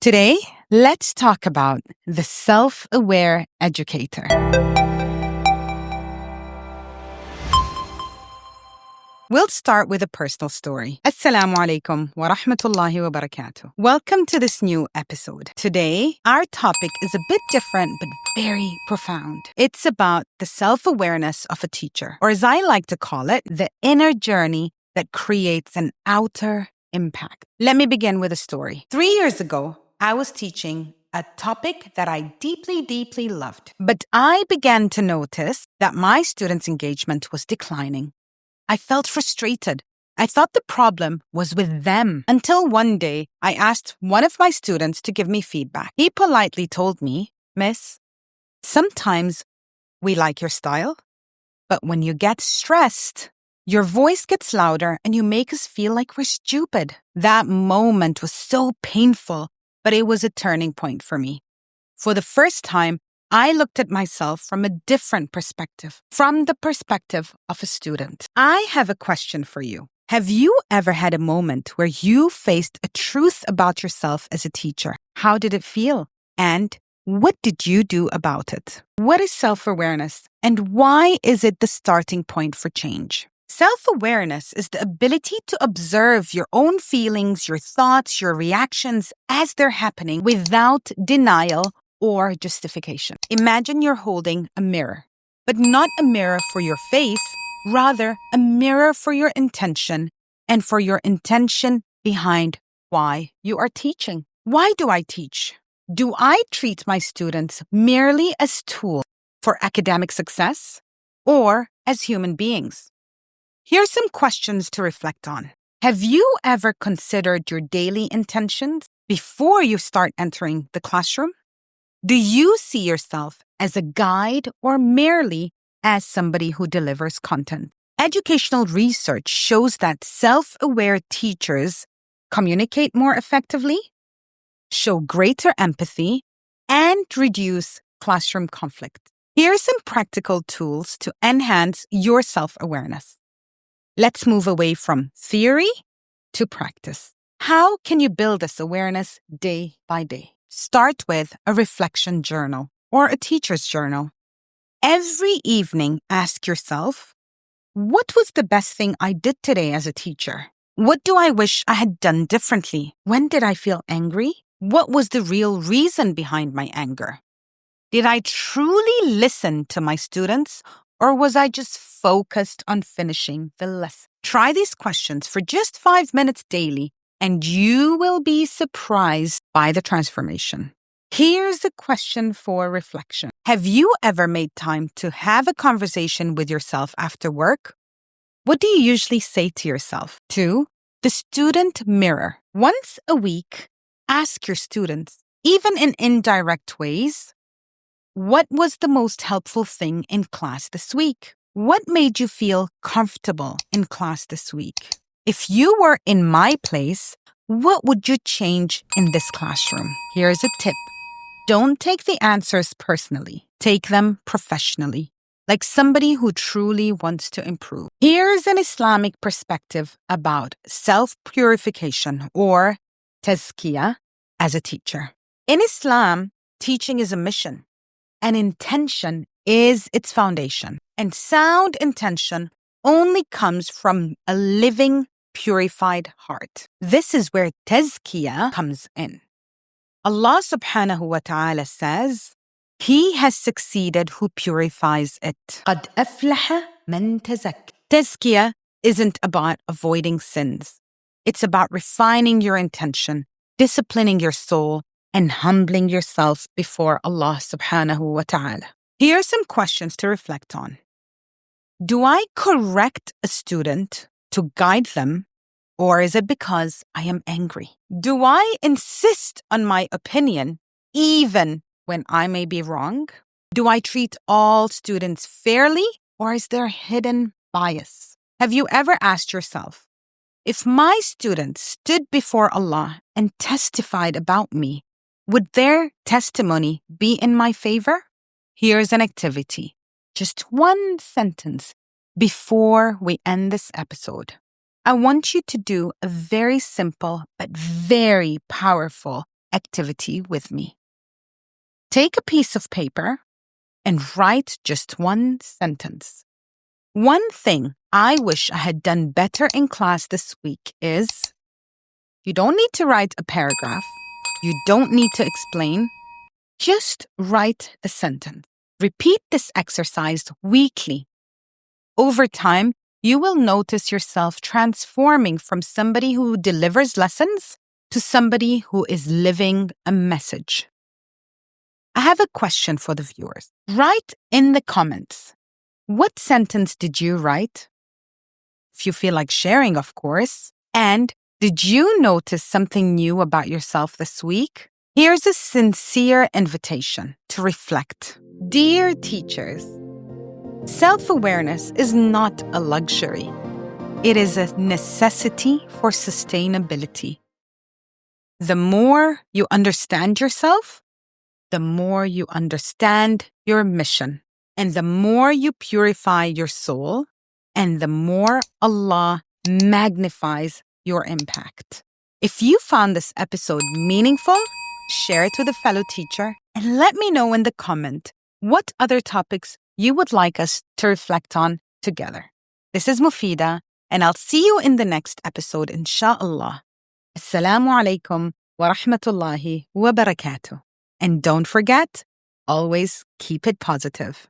Today, let's talk about the self-aware educator. We'll start with a personal story. Assalamu alaikum wa rahmatullahi wa barakatuh. Welcome to this new episode. Today, our topic is a bit different but very profound. It's about the self-awareness of a teacher, or as I like to call it, the inner journey that creates an outer impact. Let me begin with a story. 3 years ago, I was teaching a topic that I deeply loved, but I began to notice that my students' engagement was declining. I felt frustrated. I thought the problem was with them until one day I asked one of my students to give me feedback. He politely told me, "Miss, sometimes we like your style, but when you get stressed, your voice gets louder and you make us feel like we're stupid." That moment was so painful, but it was a turning point for me. For the first time, I looked at myself from a different perspective, from the perspective of a student. I have a question for you. Have you ever had a moment where you faced a truth about yourself as a teacher? How did it feel? And what did you do about it? What is self-awareness, and why is it the starting point for change? Self-awareness is the ability to observe your own feelings, your thoughts, your reactions as they're happening without denial or justification. Imagine you're holding a mirror, but not a mirror for your face, rather a mirror for your intention and for your intention behind why you are teaching. Why do I teach? Do I treat my students merely as tools for academic success or as human beings? Here's some questions to reflect on. Have you ever considered your daily intentions before you start entering the classroom? Do you see yourself as a guide or merely as somebody who delivers content? Educational research shows that self-aware teachers communicate more effectively, show greater empathy, and reduce classroom conflict. Here are some practical tools to enhance your self-awareness. Let's move away from theory to practice. How can you build this awareness day by day? Start with a reflection journal or a teacher's journal. Every evening, ask yourself, what was the best thing I did today as a teacher? What do I wish I had done differently? When did I feel angry? What was the real reason behind my anger? Did I truly listen to my students, or was I just focused on finishing the lesson? Try these questions for just 5 minutes daily, and you will be surprised by the transformation. Here's a question for reflection. Have you ever made time to have a conversation with yourself after work? What do you usually say to yourself? 2. The student mirror. Once a week, ask your students, even in indirect ways, what was the most helpful thing in class this week? What made you feel comfortable in class this week? If you were in my place, what would you change in this classroom? Here's a tip. Don't take the answers personally. Take them professionally, like somebody who truly wants to improve. Here's an Islamic perspective about self-purification or Tazkiyah as a teacher. In Islam, teaching is a mission, and intention is its foundation. And sound intention only comes from a living, purified heart. This is where Tazkiyah comes in. Allah subhanahu wa ta'ala says, He has succeeded who purifies it. قَدْ أَفْلَحَ مَنْ تَزَكَّى. Tazkiyah isn't about avoiding sins. It's about refining your intention, disciplining your soul, and humbling yourself before Allah subhanahu wa ta'ala. Here are some questions to reflect on. Do I correct a student to guide them, or is it because I am angry? Do I insist on my opinion even when I may be wrong? Do I treat all students fairly, or is there hidden bias? Have you ever asked yourself, if my students stood before Allah and testified about me, would their testimony be in my favor? Here's an activity, just one sentence before we end this episode. I want you to do a very simple but very powerful activity with me. Take a piece of paper and write just one sentence. One thing I wish I had done better in class this week is, you don't need to write a paragraph. You don't need to explain. Just write a sentence. Repeat this exercise weekly. Over time, you will notice yourself transforming from somebody who delivers lessons to somebody who is living a message. I have a question for the viewers. Write in the comments. What sentence did you write? If you feel like sharing, of course. And did you notice something new about yourself this week? Here's a sincere invitation to reflect. Dear teachers, self-awareness is not a luxury. It is a necessity for sustainability. The more you understand yourself, the more you understand your mission. And the more you purify your soul, and the more Allah magnifies your impact. If you found this episode meaningful, share it with a fellow teacher and let me know in the comment what other topics you would like us to reflect on together. This is Mufida, and I'll see you in the next episode, inshallah. Assalamu alaikum wa rahmatullahi wa barakatuh. And don't forget, always keep it positive.